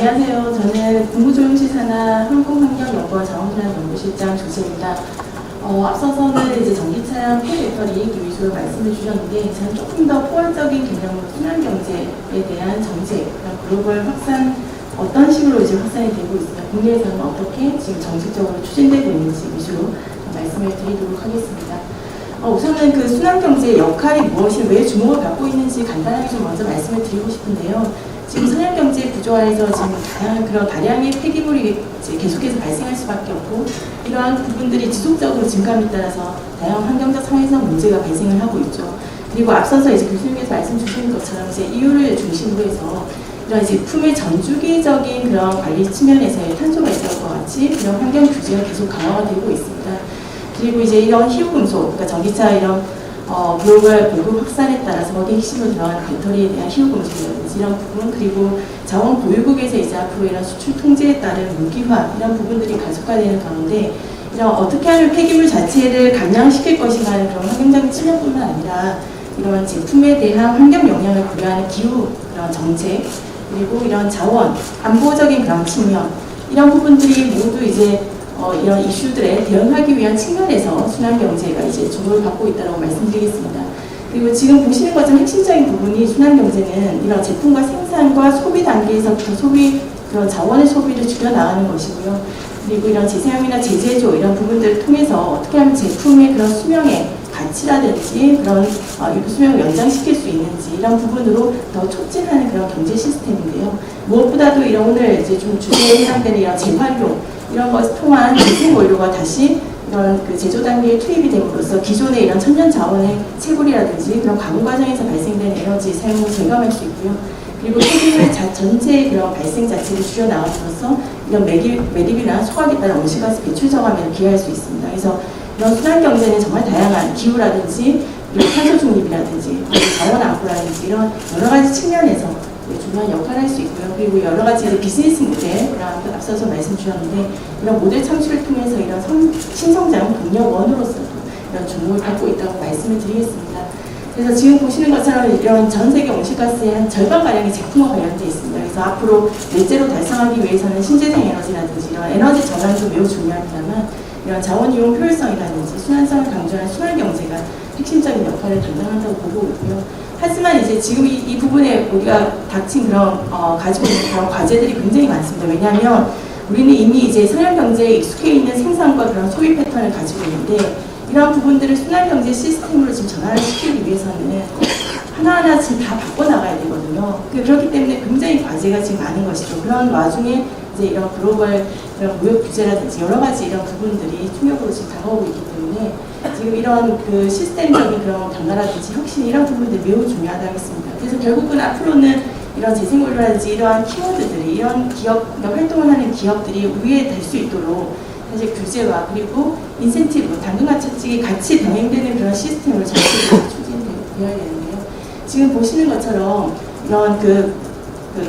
안녕하세요. 저는 국무조정실산하 항공환경연구원 자원순환연구실장 조지입니다. 앞서서는 이제 전기차량 폐배터리 위주로 말씀을 주셨는데, 저는 조금 더 포괄적인 개념으로 순환경제에 대한 정책, 글로벌 확산, 어떤 식으로 이제 확산이 되고 있으며, 국내에서는 어떻게 지금 정책적으로 추진되고 있는지 위주로 말씀을 드리도록 하겠습니다. 우선은 그 순환경제의 역할이 무엇이, 왜 주목을 받고 있는지 간단하게 좀 먼저 말씀을 드리고 싶은데요. 지금 선형경제 구조화에서 지금 다양한 그런 다량의 폐기물이 계속해서 발생할 수밖에 없고, 이러한 부분들이 지속적으로 증감에 따라서 다양한 환경적 사회적 문제가 발생을 하고 있죠. 그리고 앞서서 이제 교수님께서 말씀 주신 것처럼 이제 이유를 중심으로 해서 이런 제품의 전주기적인 그런 관리 측면에서의 탄소가 있을 것 같이 이런 환경 규제가 계속 강화가 되고 있습니다. 그리고 이제 이런 희우금속, 그러니까 전기차 이런 글로벌 보급 확산에 따라서 거기에 핵심으로 들어가는 배터리에 대한 희우금속이라든지 이런 부분, 그리고 자원 보유국에서 이제 앞으로 이런 수출 통제에 따른 무기화 이런 부분들이 가속화되는 가운데, 이런 어떻게 하면 폐기물 자체를 감량시킬 것인가 하는 그런 환경적인 측면뿐만 아니라 이런 제품에 대한 환경 영향을 고려하는 기후 그런 정책, 그리고 이런 자원 안보적인 그런 측면, 이런 부분들이 모두 이제 이런 이슈들에 대응하기 위한 측면에서 순환경제가 이제 주목을 받고 있다고 말씀드리겠습니다. 그리고 지금 보시는 것처럼 핵심적인 부분이 순환경제는 이런 제품과 생산과 소비 단계에서부터 그런 자원의 소비를 줄여나가는 것이고요. 그리고 이런 재사용이나 재제조 이런 부분들을 통해서 어떻게 하면 제품의 그런 수명의 가치라든지 그런 수명을 연장시킬 수 있는지 이런 부분으로 더 촉진하는 그런 경제 시스템인데요. 무엇보다도 이런 오늘 이제 좀 주제에 해당되는 이런 재활용 이런 것을 통한 재생원료가 다시 이런 그 제조 단계에 투입이 됨으로써 기존의 이런 천연 자원의 채굴이라든지 그런 가공 과정에서 발생된 에너지 사용을 절감할 수 있고요. 그리고 폐기물 전체의 그런 발생 자체를 줄여나감으로써 이런 매립이나 소각에 따른 온실가스 배출 저감에 기여할 수 있습니다. 그래서 이런 순환경제는 정말 다양한 기후라든지 그리고 탄소 중립이라든지 자원 안보라든지 이런 여러 가지 측면에서 중요한 역할을 할 수 있고요. 그리고 여러 가지 비즈니스 모델, 앞서서 말씀 주셨는데, 이런 모델 창출을 통해서 이런 신성장 동력원으로서도 이런 주목을 받고 있다고 말씀을 드리겠습니다. 그래서 지금 보시는 것처럼 이런 전 세계 온실가스의 한 절반가량이 제품과 관련되어 있습니다. 그래서 앞으로 넷제로 달성하기 위해서는 신재생 에너지라든지 이런 에너지 전환도 매우 중요합니다만, 이런 자원 이용 효율성이라든지 순환성을 강조하는 순환경제가 핵심적인 역할을 담당한다고 보고 있고요. 하지만 이제 지금 이 부분에 우리가 닥친 그런 가지고 있는 그런 과제들이 굉장히 많습니다. 왜냐하면 우리는 이미 이제 선형경제에 익숙해 있는 생산과 그런 소비 패턴을 가지고 있는데, 이러한 부분들을 순환경제 시스템으로 지금 전환을 시키기 위해서는 하나하나 지금 다 바꿔나가야 되거든요. 그렇기 때문에 굉장히 과제가 지금 많은 것이죠. 그런 와중에 이제 이런 글로벌 그런 무역 규제라든지 여러 가지 이런 부분들이 충격으로 지금 다가오고 있기 때문에 지금 이런 그 시스템적인 그런 변화라든지 혁신 이런 부분들이 매우 중요하다고 했습니다. 그래서 결국은 앞으로는 이런 재생원료라든지 이러한 키워드들이 이런 기업, 그러니까 활동을 하는 기업들이 우위에 될 수 있도록 사실 규제와 그리고 인센티브, 당근과 채찍이 같이 병행되는 그런 시스템을 전체적으로 추진되어야 되는데요. 지금 보시는 것처럼 이런 그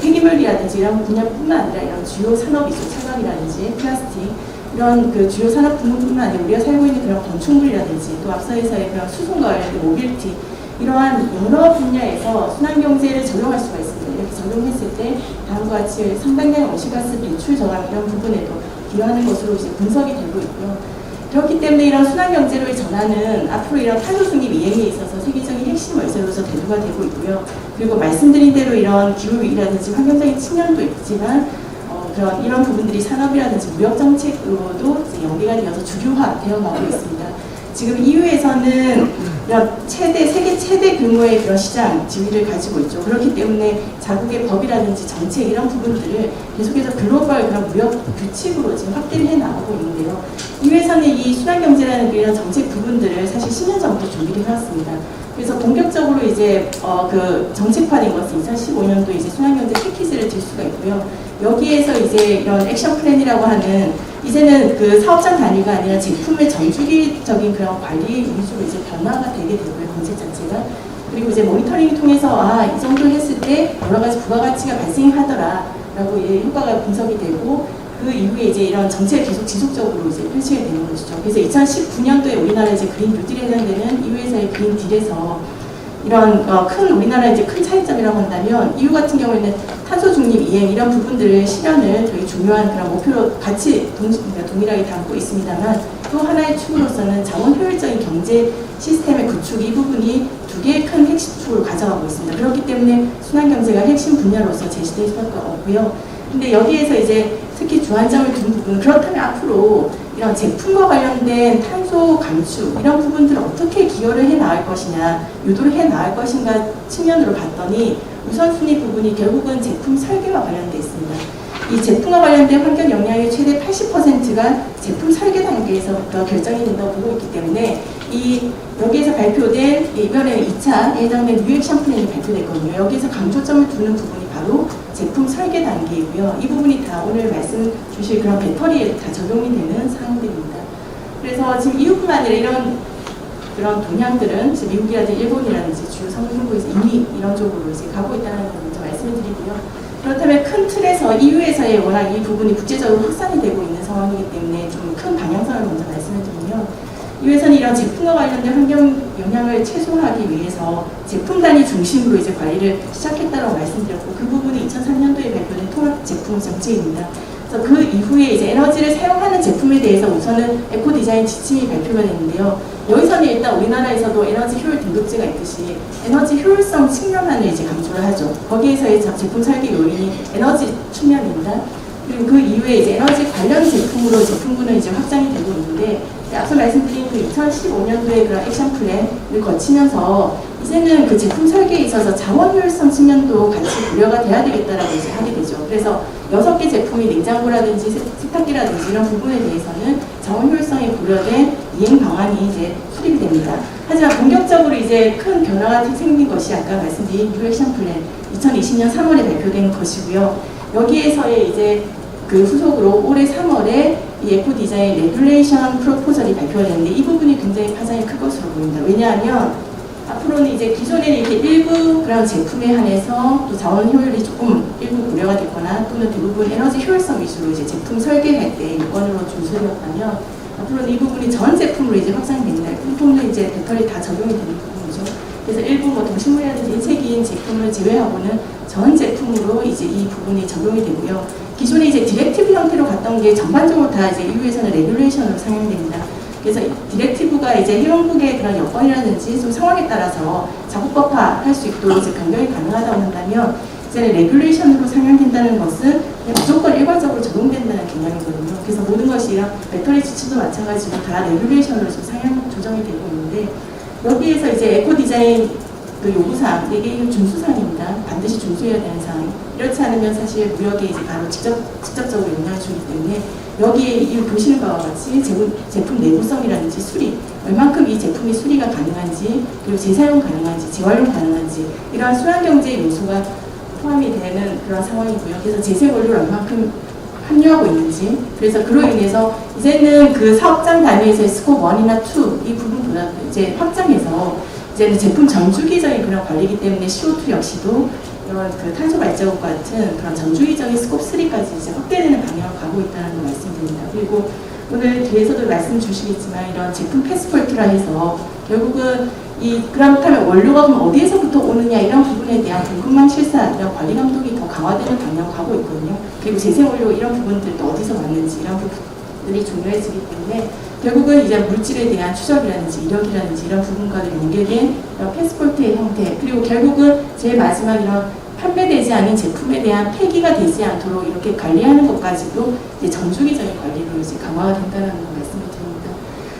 폐기물이라든지 이런 분야뿐만 아니라 이런 주요 산업이죠. 철강이라든지 플라스틱 이런 그 주요 산업 부문뿐만 아니라 우리가 살고 있는 그런 건축물이라든지 또 앞서에서의 그런 수송과 관련된 모빌티 이러한 여러 분야에서 순환경제를 적용할 수가 있습니다. 이렇게 적용했을 때 다음과 같이 상당량의 온실가스 배출 저감 이런 부분에도 기여하는 것으로 이제 분석이 되고 있고요. 그렇기 때문에 이런 순환경제로의 전환은 앞으로 이런 탄소 중립 이행에 있어서 세계적인 핵심 월세로서 대두가 되고 있고요. 그리고 말씀드린 대로 이런 기후위기라든지 환경적인 측면도 있지만 이런 부분들이 산업이라든지 무역 정책으로도 이제 연계가 되어서 주류화 되어가고 있습니다. 지금 EU에서는 이런 세계 최대 규모의 그런 시장 지위를 가지고 있죠. 그렇기 때문에 자국의 법이라든지 정책 이런 부분들을 계속해서 글로벌 그런 무역 규칙으로 지금 확대를 해 나가고 있는데요. EU에서는 이 순환경제라는 이런 정책 부분들을 사실 10년 전부터 준비를 해왔습니다. 그래서 본격적으로 이제 그 정책화된 것은 2015년도 이제 순환경제 패키지를 들 수가 있고요. 여기에서 이제 이런 액션 플랜이라고 하는 이제는 그 사업장 단위가 아니라 제품의 전주기적인 그런 관리 위주로 이제 변화가 되게 되고요. 정책 자체가. 그리고 이제 모니터링을 통해서 이 정도 했을 때 여러 가지 부가가치가 발생하더라라고 이제 효과가 분석이 되고 그 이후에 이제 이런 정책을 계속 지속적으로 이제 펼치게 되는 것이죠. 그래서 2019년도에 우리나라 이제 그린 뉴딜에 해당되는 EU에서의 그린 딜에서 이런 큰 우리나라 이제 큰 차이점이라고 한다면 EU 같은 경우에는 탄소 중립 이행 이런 부분들을 실현을 되게 중요한 그런 목표로 같이 동일하게 담고 있습니다만 또 하나의 축으로서는 자원 효율적인 경제 시스템의 구축 이 부분이 두 개의 큰 핵심 축을 가져가고 있습니다. 그렇기 때문에 순환경제가 핵심 분야로서 제시될 수밖에 없고요. 근데 여기에서 이제 특히 주안점을 둔 부분은 그렇다면 앞으로 이런 제품과 관련된 탄소 감축 이런 부분들을 어떻게 기여를 해 나갈 것이냐 유도를 해 나갈 것인가 측면으로 봤더니 우선순위 부분이 결국은 제품 설계와 관련되어 있습니다. 이 제품과 관련된 환경 영향의 최대 80%가 제품 설계 단계에서부터 결정이 된다고 보고 있기 때문에 여기에서 발표된 이번에 2차에 해당된 뉴 액션 플랜이 발표됐거든요. 여기에서 강조점을 두는 부분이 바로 제품 설계 단계이고요. 이 부분이 다 오늘 말씀 주실 그런 배터리에 다 적용이 되는 사항들입니다. 그래서 지금 EU뿐만 아니라 이런 그런 동향들은 지금 미국이라든지 일본이라든지 주요 선진국에서 이미 이런 쪽으로 이제 가고 있다는 걸 먼저 말씀을 드리고요. 그렇다면 큰 틀에서 EU에서의 워낙 이 부분이 국제적으로 확산이 되고 있는 상황이기 때문에 좀 큰 방향성을 먼저 말씀을 드리면 EU에서는 이런 제품과 관련된 환경 영향을 최소화하기 위해서 제품 단위 중심으로 이제 관리를 시작했다고 말씀드렸고 그 부분이 2003년도에 발표된 통합 제품 정책입니다. 그래서 그 이후에 이제 에너지를 사용하는 제품에 대해서 우선은 에코 디자인 지침이 발표가 됐는데요. 여기서는 일단 우리나라에서도 에너지 효율 등급제가 있듯이 에너지 효율성 측면만을 이제 강조를 하죠. 거기에서의 제품 설계 요인이 에너지 측면입니다. 그리고 그 이후에 이제 에너지 관련 제품으로 제품군은 이제 확장이 되고 있는데 앞서 말씀드린 그 2015년도에 그런 액션 플랜을 거치면서 이제는 그 제품 설계에 있어서 자원 효율성 측면도 같이 고려가 돼야 되겠다라고 이제 하게 되죠. 그래서 6개 제품이 냉장고라든지 세탁기라든지 이런 부분에 대해서는 자원 효율성이 고려된 이행 방안이 이제 수립이 됩니다. 하지만 본격적으로 이제 큰 변화가 생긴 것이 아까 말씀드린 뉴 액션 플랜 2020년 3월에 발표된 것이고요. 여기에서의 이제 그 후속으로 올해 3월에 이 에코 디자인 레귤레이션 프로포절이 발표가 됐는데 이 부분이 굉장히 파장이 클 것으로 보입니다. 왜냐하면 앞으로는 이제 기존에는 이렇게 일부 그런 제품에 한해서 또 자원 효율이 조금 일부 고려가 됐거나 또는 대부분 에너지 효율성 위주로 이제 제품 설계할 때 요건으로 준수되었다면 앞으로는 이 부분이 전 제품으로 이제 확산이 됩니다. 부품도 이제 배터리 다 적용이 되는 부분이죠. 그래서 일부 뭐 동식물이라든지 인쇄기인 제품을 제외하고는 전 제품으로 이제 이 부분이 적용이 되고요. 기존에 이제 디렉티브 형태로 갔던 게 전반적으로 다 이제 EU에서는 레귤레이션으로 상향됩니다. 그래서 디렉티브가 이제 회원국의 그런 여건이라든지 좀 상황에 따라서 자국법화할 수 있도록 이제 변경이 가능하다고 한다면 이제는 레귤레이션으로 상향된다는 것은 무조건 일괄적으로 적용된다는 개념이거든요. 그래서 모든 것이 이런 배터리 지침도 마찬가지로 다 레귤레이션으로 좀 상향 조정이 되고 있는데 여기에서 이제 에코 디자인 그 요구사항, 이게 준수사항입니다. 반드시 준수해야 되는 사항. 이렇지 않으면 사실 무역에 이제 바로 직접적으로 영향을 주기 때문에 여기에 이 보시는 바와 같이 제품 내구성이라든지 수리, 얼만큼 이 제품이 수리가 가능한지, 그리고 재사용 가능한지, 재활용 가능한지, 이러한 순환경제 요소가 포함이 되는 그런 상황이고요. 그래서 재생 원료를 얼만큼 합류하고 있는지, 그래서 그로 인해서 이제는 그 사업장 단위에서의 스코프 1이나 2, 이 부분보다 이제 확장해서 이제는 제품 전주기적인 그런 관리이기 때문에 CO2 역시도 이런 그 탄소 발자국 같은 그런 전주기적인 스코프 3까지 이제 확대되는 방향으로 가고 있다는 걸 말씀드립니다. 그리고 오늘 뒤에서도 말씀 주시겠지만 이런 제품 패스포트라 해서 결국은 그렇다면 원료가 그럼 어디에서부터 오느냐 이런 부분에 대한 공급망 실사 이런 관리 감독이 더 강화되는 방향으로 가고 있거든요. 그리고 재생 원료 이런 부분들도 어디서 왔는지 이런 부분들이 중요해지기 때문에 결국은 이제 물질에 대한 추적이라든지 이력이라든지 이런 부분과도 연계된 이런 패스포트의 형태, 그리고 결국은 제일 마지막 이런 판매되지 않은 제품에 대한 폐기가 되지 않도록 이렇게 관리하는 것까지도 이제 전주기적인 관리로 이제 강화가 된다는 걸 말씀을 드립니다.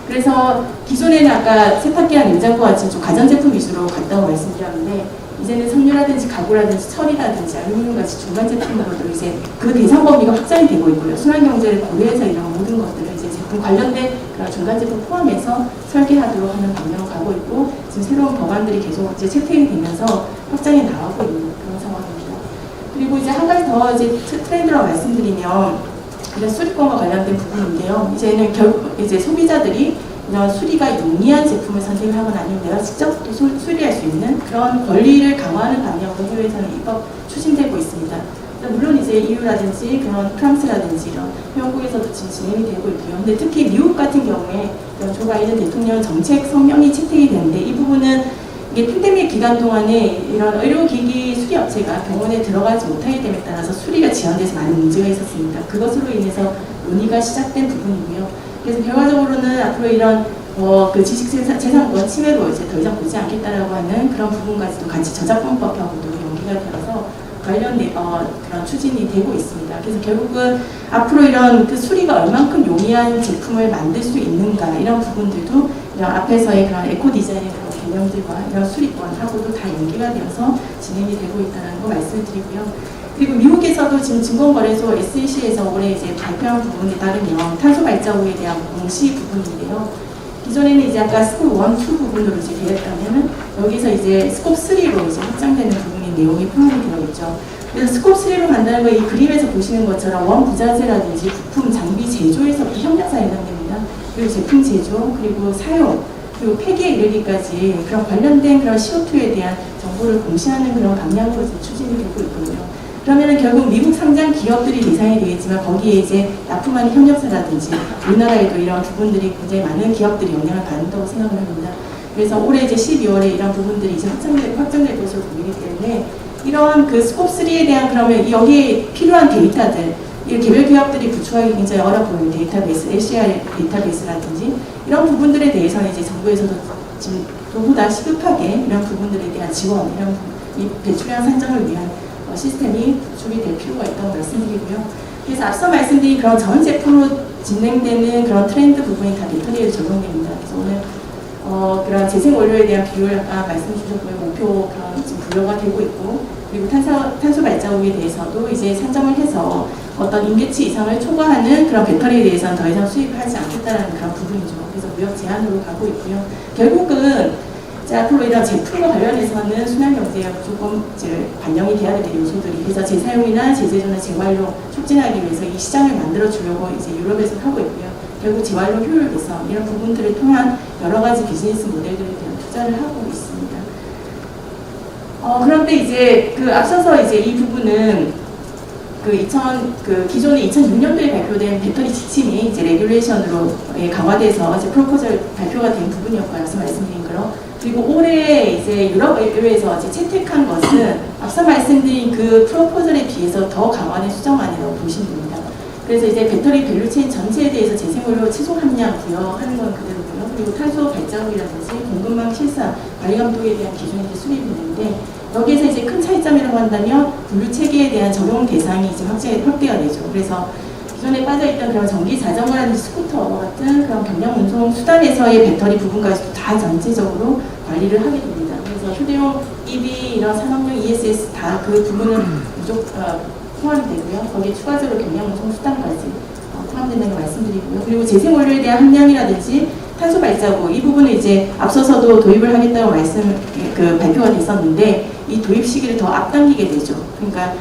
그래서 기존에는 아까 세탁기랑 냉장고 같이 좀 가전제품 위주로 갔다고 말씀드렸는데 이제는 섬유라든지 가구라든지 철이라든지 알루미늄 같이 중간 제품으로도 이제 그 대상 범위가 확장이 되고 있고요. 순환경제를 고려해서 이런 모든 것들을 이제 제품 관련된 그런 중간 제품 포함해서 설계하도록 하는 방향으로 가고 있고 지금 새로운 법안들이 계속 이제 채택이 되면서 확장해 나가고 있는 그런 상황입니다. 그리고 이제 한 가지 더 이제 트렌드라고 말씀드리면 이런 수리권과 관련된 부분인데요. 이제는 결국 이제 소비자들이 이런 수리가 용이한 제품을 선택을 하거나 아니면 내가 직접 또 수리할 수 있는 그런 권리를 강화하는 방향으로 해외에서는 입법 추진되고 있습니다. 물론 이제 EU라든지 그런 프랑스라든지 이런 회원국에서도 지금 진행이 되고 있고요. 근데 특히 미국 같은 경우에 조 바이든 대통령 정책 성명이 채택이 되는데 이 부분은 이게 팬데믹 기간 동안에 이런 의료기기 수리 업체가 병원에 들어가지 못하기 됨에 따라서 수리가 지연돼서 많은 문제가 있었습니다. 그것으로 인해서 논의가 시작된 부분이고요. 그래서 결과적으로는 앞으로 이런 그 지식재산권 침해로 이제 더 이상 보지 않겠다라고 하는 그런 부분까지도 같이 저작권법하고도 연기가 되어서 관련 그런 추진이 되고 있습니다. 그래서 결국은 앞으로 이런 그 수리가 얼만큼 용이한 제품을 만들 수 있는가 이런 부분들도 이런 앞에서의 그런 에코 디자인의 그런 개념들과 이런 수리권하고도 다 연계가 되어서 진행이 되고 있다는 거 말씀을 드리고요. 그리고 미국에서도 지금 증권거래소 SEC에서 올해 이제 발표한 부분에 따르면 탄소 발자국에 대한 공시 부분인데요. 기존에는 이제 아까 스콥 1, 2 부분으로 이제 되었다면은 여기서 이제 스콥 3로 이제 확장되는 부분인 내용이 포함이 되어 있죠. 그래서 스콥 3로 간다는 거 이 그림에서 보시는 것처럼 원부자재라든지 부품, 장비 제조에서부터 협력사에 해당됩니다. 그리고 제품 제조, 그리고 사용, 그리고 폐기에 이르기까지 그런 관련된 그런 CO2에 대한 정보를 공시하는 그런 방향으로 추진이 되고 있거든요. 그러면은 결국 미국 상장 기업들이 대상이 되겠지만 거기에 이제 납품하는 협력사라든지 우리나라에도 이런 부분들이 굉장히 많은 기업들이 영향을 받는다고 생각을 합니다. 그래서 올해 이제 12월에 이런 부분들이 이제 확정될 것으로 보이기 때문에 이런 그 스콥 3에 대한 그러면 여기에 필요한 데이터들 이 개별 기업들이 구축하기 굉장히 어려 보이는 데이터베이스, LCR 데이터베이스라든지 이런 부분들에 대해서는 이제 정부에서도 지금 보다 시급하게 이런 부분들에 대한 지원, 이런 이 배출량 산정을 위한 시스템이 구축이 될 필요가 있다고 말씀드리고요. 그래서 앞서 말씀드린 그런 전 제품으로 진행되는 그런 트렌드 부분이 다 배터리에 적용됩니다. 그래서 오늘 그런 재생 원료에 대한 비율 아까 말씀 주셨고요. 목표 그런 지금 분류가 되고 있고 그리고 탄소 발자국에 대해서도 이제 산정을 해서 어떤 임계치 이상을 초과하는 그런 배터리에 대해서는 더 이상 수입하지 않겠다는 그런 부분이죠. 그래서 무역 제한으로 가고 있고요. 결국은 앞으로 이런 제품과 관련해서는 순환경제가 무조건 이제 반영이 돼야 될 요소들이 그래서 재사용이나 재제조나 재활용 촉진하기 위해서 이 시장을 만들어 주려고 이제 유럽에서 하고 있고요. 결국 재활용 효율 개선 이런 부분들을 통한 여러 가지 비즈니스 모델들에 대한 투자를 하고 있습니다. 그런데 이제 그 앞서서 이제 이 부분은 기존에 2006년도에 발표된 배터리 지침이 이제 레귤레이션으로 강화돼서 이제 프로포절 발표가 된 부분이었고요. 앞서 말씀드린 거로. 그리고 올해 이제 유럽의회에서 이제 채택한 것은 앞서 말씀드린 그 프로포절에 비해서 더 강화된 수정안이라고 보시면 됩니다. 그래서 이제 배터리 밸류체인 전체에 대해서 재생원료 최소 함량 부여하는 건 그대로고요. 그리고 탄소 발자국이라든지 공급망 실사, 관리 감독에 대한 기준이 이제 수립이 되는데 여기에서 이제 큰 차이점이라고 한다면 분류 체계에 대한 적용 대상이 이제 확대가 되죠. 그래서 기존에 빠져있던 그런 전기 자전거라든지 스쿠터 같은 그런 경량 운송 수단에서의 배터리 부분까지도 다 전체적으로 관리를 하게 됩니다. 그래서 휴대용 EV, 이런 산업용 ESS 다 그 부분은 포함이 되고요. 거기에 추가적으로 경량 운송 수단까지 포함된다는 걸 말씀드리고요. 그리고 재생 원료에 대한 함량이라든지 탄소 발자국 이 부분은 이제 앞서서도 도입을 하겠다고 발표가 됐었는데 이 도입 시기를 더 앞당기게 되죠. 그러니까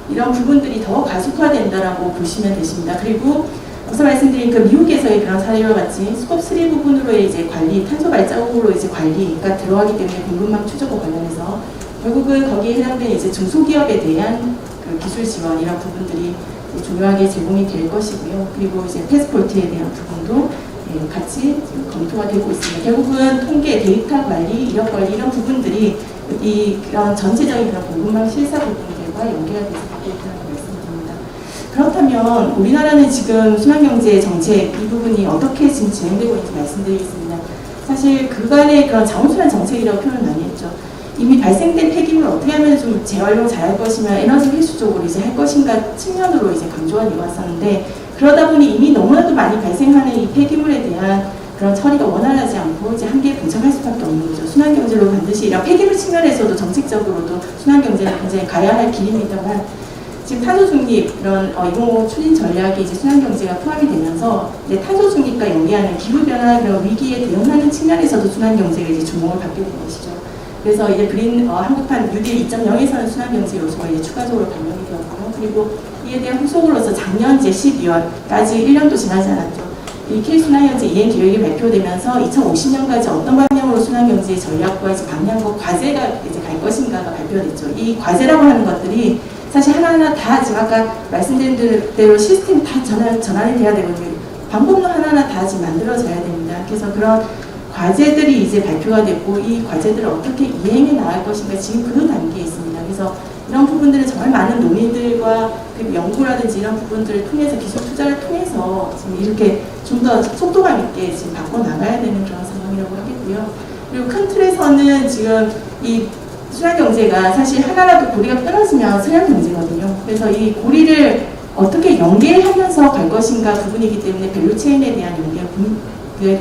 이런 부분들이 더 가속화된다라고 보시면 되십니다. 그리고 앞서 말씀드린 그 미국에서의 그런 사례와 같이 스콥 3 부분으로의 이제 관리, 탄소 발자국으로 이제 관리가 들어가기 때문에 공급망 추적과 관련해서 결국은 거기에 해당되는 이제 중소기업에 대한 그 기술 지원 이런 부분들이 중요하게 제공이 될 것이고요. 그리고 이제 패스포트에 대한 부분도 같이 검토가 되고 있습니다. 결국은 통계, 데이터 관리, 이력 관리 이런 부분들이 그런 전체적인 그런 공급망 실사 부분들과 연계가 돼서 갖고 있다는 말씀드립니다. 그렇다면 우리나라는 지금 순환경제 정책 이 부분이 어떻게 지금 진행되고 있는지 말씀드리겠습니다. 사실 그간의 그런 자원순환 정책이라고 표현을 많이 했죠. 이미 발생된 폐기물을 어떻게 하면 좀 재활용 잘할 것이며 에너지 회수 쪽으로 이제 할 것인가 측면으로 이제 강조가 되어 왔었는데 그러다 보니 이미 너무나도 많이 발생하는 이 폐기물에 대한 그런 처리가 원활하지 않고 이제 한계에 봉착할 수밖에 없는 거죠. 순환경제로 반드시 이런 폐기물 측면에서도 정책적으로도 순환경제를 굉장히 가야 할 길입니다만 지금 탄소 중립 이런 2050 추진 전략이 이제 순환경제가 포함이 되면서 이제 탄소 중립과 연계하는 기후 변화 그런 위기에 대응하는 측면에서도 순환경제가 이제 주목을 받게 된 것이죠. 그래서 이제 한국판 뉴딜 2.0에서는 순환경제 요소가 이제 추가적으로 반영이 되었고요. 그리고 이에 대한 후속으로서 작년 이제 12월까지 1년도 지나지 않았죠. 이 K순환경제 이행 계획이 발표되면서 2050년까지 어떤 방향으로 순환경제 전략과 이제 방향과 과제가 이제 갈 것인가가 발표됐죠. 이 과제라고 하는 것들이 사실 하나하나 다 지금 아까 말씀드린 대로 시스템이 다 전환이 돼야 되거든요. 방법론 하나하나 다 지금 만들어져야 됩니다. 그래서 그런 과제들이 이제 발표가 됐고 이 과제들을 어떻게 이행해 나갈 것인가 지금 그 단계에 있습니다. 그래서 이런 부분들은 정말 많은 논의들과 그 연구라든지 이런 부분들을 통해서 기술 투자를 통해서 지금 이렇게 좀 더 속도감 있게 지금 바꿔 나가야 되는 그런 상황이라고 하겠고요. 그리고 큰 틀에서는 지금 이 순환 경제가 사실 하나라도 고리가 끊어지면 순환 경제거든요. 그래서 이 고리를 어떻게 연계하면서 갈 것인가 부분이기 때문에 밸류 체인에 대한 연계가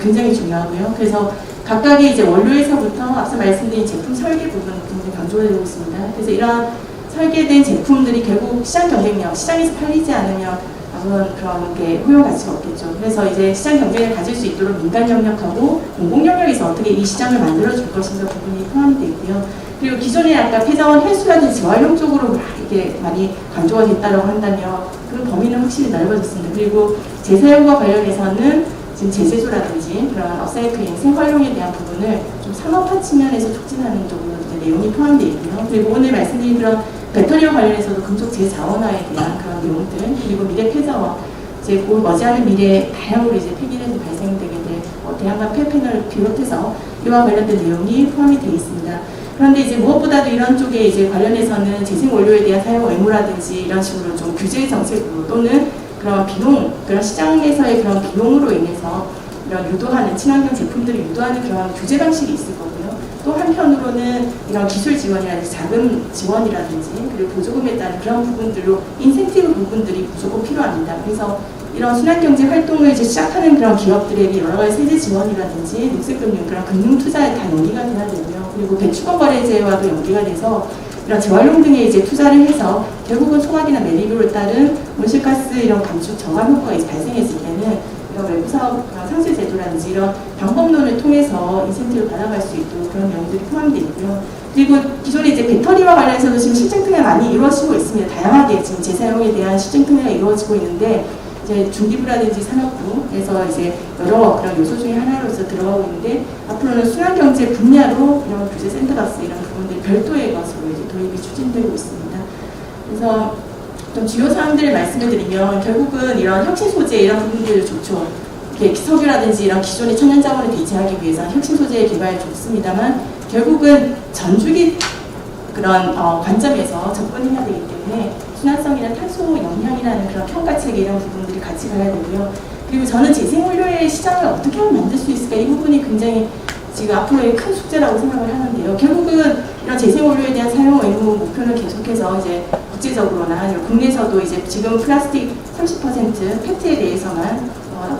굉장히 중요하고요. 그래서 각각의 이제 원료에서부터 앞서 말씀드린 제품 설계 부분 굉장히 강조가 되고 있습니다. 그래서 이런 설계된 제품들이 결국 시장 경쟁력, 시장에서 팔리지 않으면 아무런 그런 게 효용 가치가 없겠죠. 그래서 이제 시장 경쟁을 가질 수 있도록 민간 영역하고 공공 영역에서 어떻게 이 시장을 만들어 줄 것인가 부분이 포함이 되어 있고요. 그리고 기존에 아까 폐자원 횟수라든지 재활용 쪽으로 막 이게 많이 강조가 됐다고 한다면 그 범위는 확실히 넓어졌습니다. 그리고 재사용과 관련해서는 지금 재제조라든지 그런 업사이클링, 생활용에 대한 부분을 좀 산업화 측면에서 촉진하는 쪽으로 내용이 포함되어 있고요. 그리고 오늘 말씀드린 그런 배터리와 관련해서도 금속 재자원화에 대한 그런 내용들, 그리고 미래 폐자원, 이제 곧 머지않은 미래에 다양으로 이제 폐기돼서 발생되게 될 대양간 폐패널을 비롯해서 이와 관련된 내용이 포함이 되어 있습니다. 그런데 이제 무엇보다도 이런 쪽에 이제 관련해서는 재생 원료에 대한 사용 의무라든지 이런 식으로 좀 규제 정책으로 또는 그런 비용, 그런 시장에서의 그런 비용으로 인해서 이런 유도하는 친환경 제품들을 유도하는 그런 규제 방식이 있을 거고요. 또 한편으로는 이런 기술 지원이라든지 자금 지원이라든지 그리고 보조금에 따른 그런 부분들로 인센티브 부분들이 무조건 필요합니다. 그래서 이런 순환경제 활동을 이제 시작하는 그런 기업들에게 여러 가지 세제 지원이라든지 녹색금융, 그런 금융투자에 다 연계가 돼야 되고요. 그리고 배출권 거래제와도 연계가 돼서 이런 재활용 등에 이제 투자를 해서 결국은 소각이나 매립으로 따른 온실가스 이런 감축 저감 효과가 이제 발생했을 때는 이런 외부 사업 상수 제도라든지 이런 방법론을 통해서 인센티브를 받아갈 수 있도록 그런 내용들이 포함되어 있고요. 그리고 기존에 이제 배터리와 관련해서도 지금 실증 투자가 많이 이루어지고 있습니다. 다양하게 지금 재사용에 대한 실증 투자가 이루어지고 있는데 이제 중기부라든지 산업부에서 이제 여러 그런 요소 중에 하나로서 들어가고 있는데 앞으로는 순환경제 분야로 이런 규제 샌드박스 이런 부분들이 별도의 것으로 이제 도입이 추진되고 있습니다. 그래서 좀 주요 사항들을 말씀을 드리면 결국은 이런 혁신 소재 이런 부분들을 좋죠. 이렇게 석유라든지 이런 기존의 천연 자원을 대체하기 위해서 혁신 소재의 개발이 좋습니다만 결국은 전주기 그런 관점에서 접근해야 되기 때문에 순환성이나 탄소 영향이라는 그런 평가 체계 이런 부분들이 같이 가야 되고요. 그리고 저는 재생원료의 시장을 어떻게 하면 만들 수 있을까 이 부분이 굉장히 지금 앞으로의 큰 숙제라고 생각을 하는데요. 결국은 이런 재생원료에 대한 사용 의무 목표는 계속해서 이제 국제적으로나 국내에서도 이제 지금 플라스틱 30% 페트에 대해서만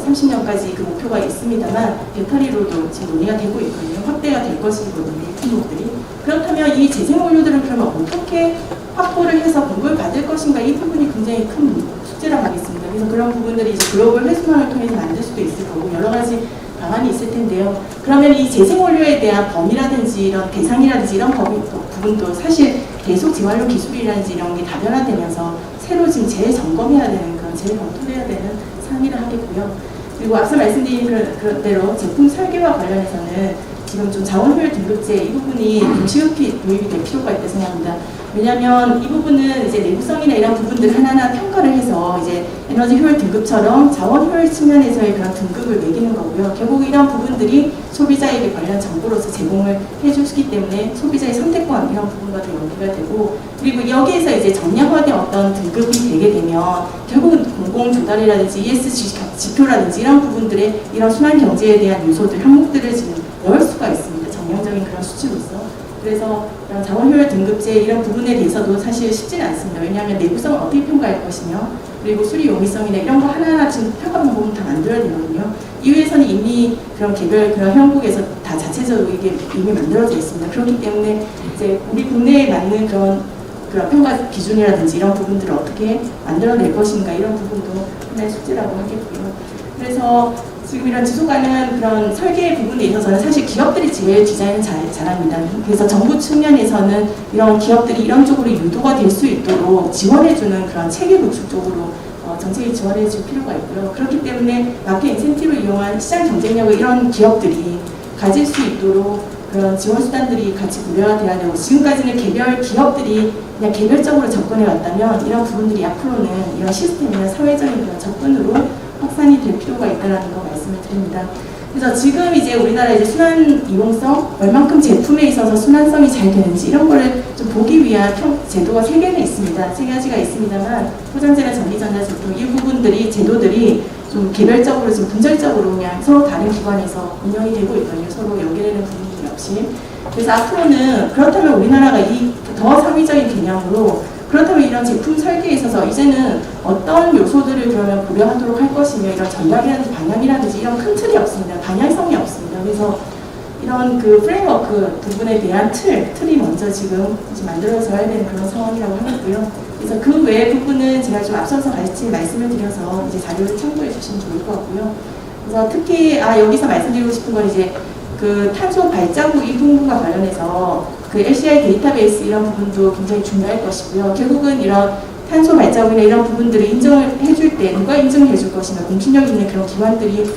30년까지 그 목표가 있습니다만 배터리로도 지금 논의가 되고 있거든요. 확대가 될 것이거든요. 품목들이. 그렇다면 이 재생원료들은 그러면 어떻게 확보를 해서 공급을 받을 것인가 이 부분이 굉장히 큰 숙제라고 하겠습니다. 그래서 그런 부분들이 이제 글로벌 회수망을 통해서 만들 수도 있을 거고 여러 가지 방안이 있을 텐데요. 그러면 이 재생원료에 대한 범위라든지 이런 대상이라든지 이런 부분도 사실 계속 재활용 기술이라든지 이런 게 다변화되면서 새로 지금 재점검해야 되는 그런 재검토해야 되는 사항이라 하겠고요. 그리고 앞서 말씀드린 그런 대로 제품 설계와 관련해서는 지금 좀 자원효율 등급제 이 부분이 좀 시급히 도입이 될 필요가 있다고 생각합니다. 왜냐하면 이 부분은 이제 내구성이나 이런 부분들 하나하나 평가를 해서 이제 에너지 효율 등급처럼 자원 효율 측면에서의 그런 등급을 매기는 거고요. 결국 이런 부분들이 소비자에게 관련 정보로서 제공을 해주시기 때문에 소비자의 선택권 이런 부분과도 연계가 되고 그리고 여기에서 이제 정량화된 어떤 등급이 되게 되면 결국은 공공 조달이라든지 ESG 지표라든지 이런 부분들의 이런 순환 경제에 대한 요소들 항목들을 지금 넣을 수가 있습니다. 정량적인 그런 수치로서. 그래서 자원효율 등급제 이런 부분에 대해서도 사실 쉽지는 않습니다. 왜냐하면 내구성을 어떻게 평가할 것이며 그리고 수리 용이성이나 이런 거 하나하나 지금 평가 방법은 다 만들어야 되거든요. 이외에서는 이미 그런 개별 그런 형국에서 다 자체적으로 이게 이미 만들어져 있습니다. 그렇기 때문에 이제 우리 국내에 맞는 그런 평가 기준이라든지 이런 부분들을 어떻게 만들어낼 것인가 이런 부분도 하나의 숙제라고 하겠고요. 그래서 지금 이런 지속가능한 그런 설계 부분에 있어서는 사실 기업들이 제일 디자인을 잘합니다. 그래서 정부 측면에서는 이런 기업들이 이런 쪽으로 유도가 될 수 있도록 지원해주는 그런 체계 구축 쪽으로 정책이 지원해줄 필요가 있고요. 그렇기 때문에 마켓 인센티브를 이용한 시장 경쟁력을 이런 기업들이 가질 수 있도록 그런 지원 수단들이 같이 고려가 돼야 되고 지금까지는 개별 기업들이 그냥 개별적으로 접근해 왔다면 이런 부분들이 앞으로는 이런 시스템이나 사회적인 그런 접근으로 확산이 될 필요가 있다는 거 말씀을 드립니다. 그래서 지금 이제 우리나라 이제 순환 이용성, 얼만큼 제품에 있어서 순환성이 잘 되는지 이런 거를 좀 보기 위한 제도가 3개는 있습니다. 3가지가 있습니다만 포장재나 전기전자 제품 이 부분들이 제도들이 좀 개별적으로 지금 분절적으로 그냥 서로 다른 기관에서 운영이 되고 있거든요. 서로 연계되는 부분이 없이. 그래서 앞으로는 그렇다면 우리나라가 이 더 상위적인 개념으로 그렇다면 이런 제품 설계에 있어서 이제는 어떤 요소들을 그러면 고려하도록 할 것이며 이런 전략이라든지 방향이라든지 이런 큰 틀이 없습니다. 방향성이 없습니다. 그래서 이런 그 프레임워크 부분에 대한 틀이 먼저 지금 만들어져야 되는 그런 상황이라고 하겠고요. 그래서 그 외의 부분은 제가 좀 앞서서 같이 말씀을 드려서 이제 자료를 참고해 주시면 좋을 것 같고요. 그래서 특히 여기서 말씀드리고 싶은 건 이제 그 탄소 발자국 이 부분과 관련해서 그 LCI 데이터베이스 이런 부분도 굉장히 중요할 것이고요. 결국은 이런 탄소 발자국이나 이런 부분들을 인정을 해줄 때 누가 인정을 해줄 것이며 공신력 있는 그런 기관들이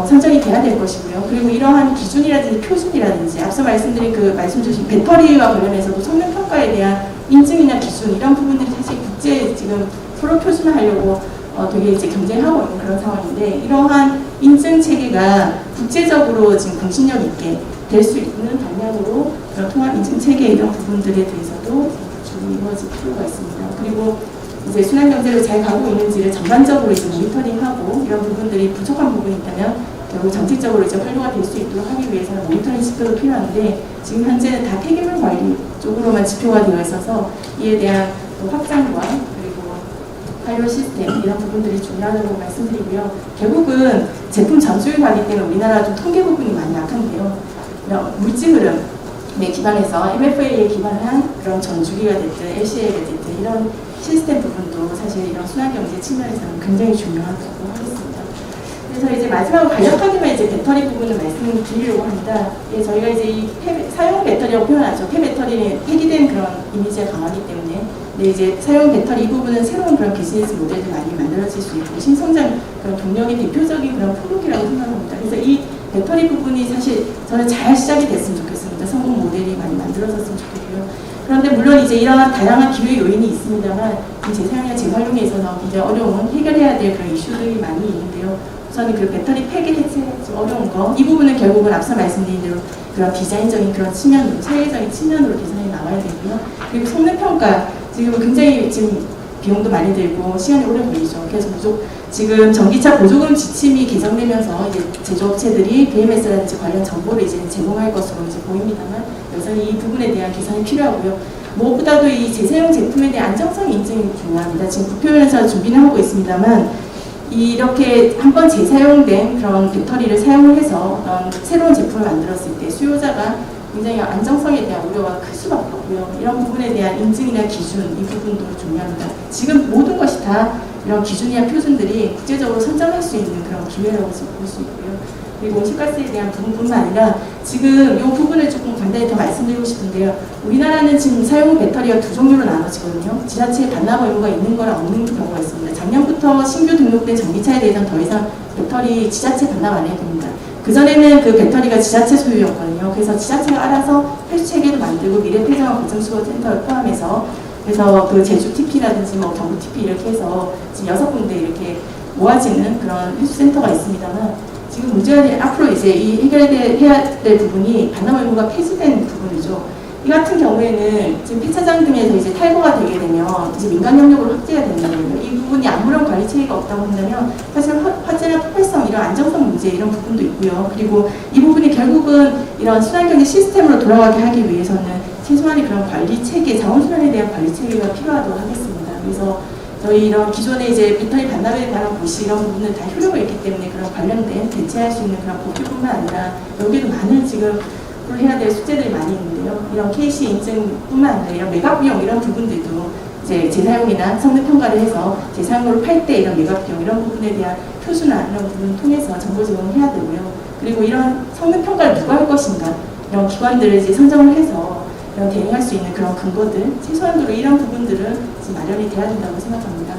선정이 돼야 될 것이고요. 그리고 이러한 기준이라든지 표준이라든지 앞서 말씀드린 그 말씀 주신 배터리와 관련해서도 성능 평가에 대한 인증이나 기준 이런 부분들이 사실 국제 지금 서로 표준화하려고 되게 이제 경쟁하고 있는 그런 상황인데 이러한 인증 체계가 국제적으로 지금 공신력 있게 될 수 있는 방향으로 그런 통합 인증 체계 이런 부분들에 대해서도 좀 이루어질 필요가 있습니다. 그리고 이제 순환 경제를 잘 가고 있는지를 전반적으로 이제 모니터링하고 이런 부분들이 부족한 부분이 있다면 결국 정책적으로 이제 활용화 될 수 있도록 하기 위해서는 모니터링 지표도 필요한데 지금 현재는 다 폐기물 관리 쪽으로만 지표가 되어 있어서 이에 대한 확장과 그리고 관련 시스템 이런 부분들이 중요하다고 말씀드리고요. 결국은 제품 전수율 관리 때문에 우리나라 좀 통계 부분이 많이 약한데요. 물질 흐름에 기반해서 MFA에 기반한 그런 전주기가 됐든 LCA가 됐든 이런 시스템 부분도 사실 이런 순환경제 측면에서는 굉장히 중요하다고 하겠습니다. 그래서 이제 마지막으로 간략하게만 이제 배터리 부분을 말씀을 드리려고 합니다. 예, 저희가 이제 이 사용 배터리라고 표현하죠. 폐배터리는 폐기된 그런 이미지가 강하기 때문에 근데 이제 사용 배터리 이 부분은 새로운 그런 비즈니스 모델들 많이 만들어질 수 있고 신성장 그런 동력의 대표적인 그런 품목이라고 생각합니다. 그래서 이 배터리 부분이 사실 저는 잘 시작이 됐으면 좋겠습니다. 성공 모델이 많이 만들어졌으면 좋겠고요. 그런데 물론 이제 이러한 다양한 기회 요인이 있습니다만 이 재사용이나 재활용에 있어서 굉장히 어려운 해결해야 될 그런 이슈들이 많이 있는데요. 우선은 그 배터리 폐기 해체 좀 어려운 거 이 부분은 결국은 앞서 말씀드린 대로 그런 디자인적인 그런 측면으로 체계적인 측면으로 개선이 나와야 되고요. 그리고 성능 평가 지금 굉장히 지금 비용도 많이 들고 시간이 오래 걸리죠. 그래서 지금 전기차 보조금 지침이 개정되면서 이제 제조업체들이 BMS라든지 관련 정보를 이제 제공할 것으로 이제 보입니다만 여전히 이 부분에 대한 개선이 필요하고요. 무엇보다도 이 재사용 제품에 대한 안정성 인증이 중요합니다. 지금 국표면에서 준비는 하고 있습니다만 이렇게 한번 재사용된 그런 배터리를 사용을 해서 어떤 새로운 제품을 만들었을 때 수요자가 굉장히 안정성에 대한 우려가 클 수밖에 없고요. 이런 부분에 대한 인증이나 기준 이 부분도 중요합니다. 지금 모든 것이 다 이런 기준이나 표준들이 국제적으로 선정할 수 있는 그런 기회라고 볼 수 있고요. 그리고 온실가스에 대한 부분뿐만 아니라 지금 이 부분을 조금 간단히 더 말씀드리고 싶은데요. 우리나라는 지금 사용 배터리가 두 종류로 나눠지거든요. 지자체에 반납 의무가 있는 거랑 없는 경우가 있습니다. 작년부터 신규 등록된 전기차에 대해서는 더 이상 배터리 지자체 반납 안 해야 됩니다. 그전에는 그 배터리가 지자체 소유였거든요. 그래서 지자체가 알아서 회수 체계도 만들고 미래폐장화 보증수거센터를 포함해서 그래서 그 제주 TP라든지 뭐 경북 TP 이렇게 해서 지금 6군데 이렇게 모아지는 그런 회수센터가 있습니다만 지금 문제가 앞으로 이제 이 해결해야 될 부분이 반납 의무가 폐지된 부분이죠. 이 같은 경우에는 지금 폐차장금에서 이제 탈거가 되게 되면 이제 민간 영역으로 확대가 되는 거예요. 이 부분이 아무런 관리 체계가 없다고 한다면 사실 화재나 폭발성 이런 안정성 문제 이런 부분도 있고요. 그리고 이 부분이 결국은 이런 순환경제 시스템으로 돌아가게 하기 위해서는 최소한의 그런 관리 체계, 자원순환에 대한 관리 체계가 필요하다고 하겠습니다. 그래서 저희 이런 기존의 이제 배터리 반납에 관한 고시 이런 부분은 다 효력가 있기 때문에 그런 관련된 대체할 수 있는 그런 법규뿐만 아니라 여기에도 많은 지금 해야 될 숙제들이 많이 있는데요. 이런 KC 인증뿐만 아니라 이런 매각 비용 이런 부분들도 이제 재사용이나 성능 평가를 해서 재사용으로 팔 때 이런 매각 비용 이런 부분에 대한 표준화 이런 부분을 통해서 정보 제공을 해야 되고요. 그리고 이런 성능 평가를 누가 할 것인가 이런 기관들을 이제 선정을 해서 이런 대응할 수 있는 그런 근거들 최소한으로 이런 부분들은 지금 마련이 돼야 된다고 생각합니다.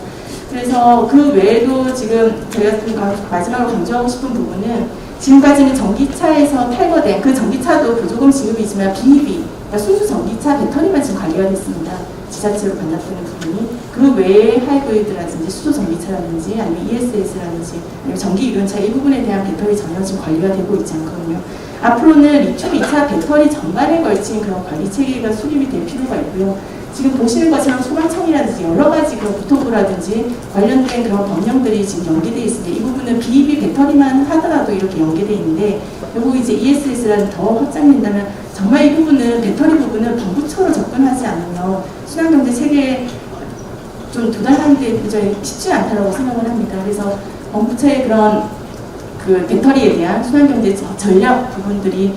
그래서 그 외에도 지금 제가 좀 마지막으로 강조하고 싶은 부분은 지금까지는 전기차에서 탈거된 그 전기차도 보조금 지급이지만 BEV, 그러니까 순수 전기차 배터리만 지금 관리가 됐습니다. 지자체로 반납되는 부분이 그 외에 하이브리드라든지 수소 전기차라든지 아니면 ESS라든지 아니면 전기 이륜차 이 부분에 대한 배터리 전혀 지금 관리가 되고 있지 않거든요. 앞으로는 리튬 2차 배터리 전반에 걸친 그런 관리 체계가 수립이 될 필요가 있고요. 지금 보시는 것처럼 소방청이라든지 여러 가지 그런 국토부라든지 관련된 그런 법령들이 지금 연계되어 있습니다. 이 부분은 BEV 배터리만 하더라도 이렇게 연계되어 있는데, 요거 이제 ESS라는 더 확장된다면 정말 이 부분은 배터리 부분은 범부처로 접근하지 않으면 순환경제 체계에 좀 도달하는 데 도저히 쉽지 않다고 생각을 합니다. 그래서 범부처의 그런 그 배터리에 대한 순환경제 전략 부분들이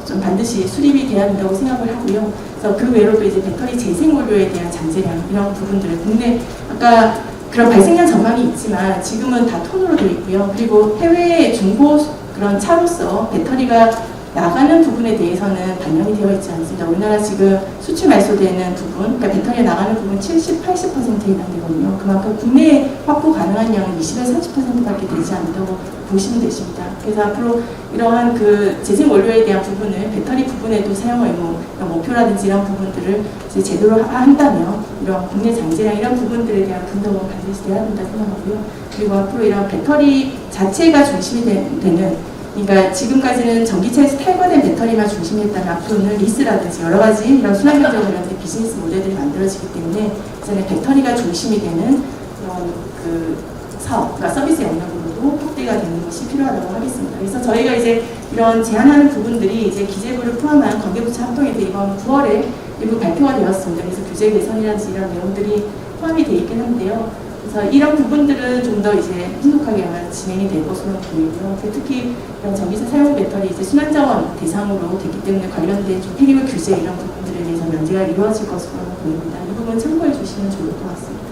좀 반드시 수립이 돼야 된다고 생각을 하고요. 그래서 그 외로도 이제 배터리 재생원료에 대한 잔재량 이런 부분들을 국내 아까 그런 발생량 전망이 있지만 지금은 다 톤으로 되어 있고요. 그리고 해외 중고 그런 차로서 배터리가 나가는 부분에 대해서는 반영이 되어 있지 않습니다. 우리나라 지금 수출 말소되는 부분, 그러니까 배터리가 나가는 부분 70, 80%에 해당되거든요. 그만큼 국내에 확보 가능한 양은 20에서 30%밖에 되지 않는다고 보시면 되십니다. 그래서 앞으로 이러한 그 재생 원료에 대한 부분을 배터리 부분에도 사용 의무, 목표라든지 이런 부분들을 이제 제대로 한다면 이런 국내 장제량 이런 부분들에 대한 분석은 반드시 돼야 된다 생각하고요. 그리고 앞으로 이런 배터리 자체가 중심이 되는, 그러니까 지금까지는 전기차에서 탈거된 배터리만 중심이었다면 앞으로는 리스라든지 여러 가지 이런 순환경제 관련된 비즈니스 모델들이 만들어지기 때문에 이제는 배터리가 중심이 되는 그런 그 사업, 그러니까 서비스 영역으로도 확대가 되는 것이 필요하다고 하겠습니다. 그래서 저희가 이제 이런 제안하는 부분들이 이제 기재부를 포함한 관계부처 합동에서 이번 9월에 일부 발표가 되었습니다. 그래서 규제 개선이라든지 이런 내용들이 포함이 되어 있긴 한데요. 그래서 이런 부분들은 좀 더 이제 신속하게 아마 진행이 될 것으로 보이고요. 특히 이런 전기차 사용 배터리 이제 순환자원 대상으로 되기 때문에 관련된 좀 폐기물 규제 이런 부분들에 대해서 면제가 이루어질 것으로 보입니다. 이 부분 참고해 주시면 좋을 것 같습니다.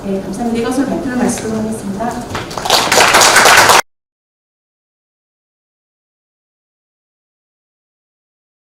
네, 감사합니다. 이것으로 발표를 마치도록 하겠습니다.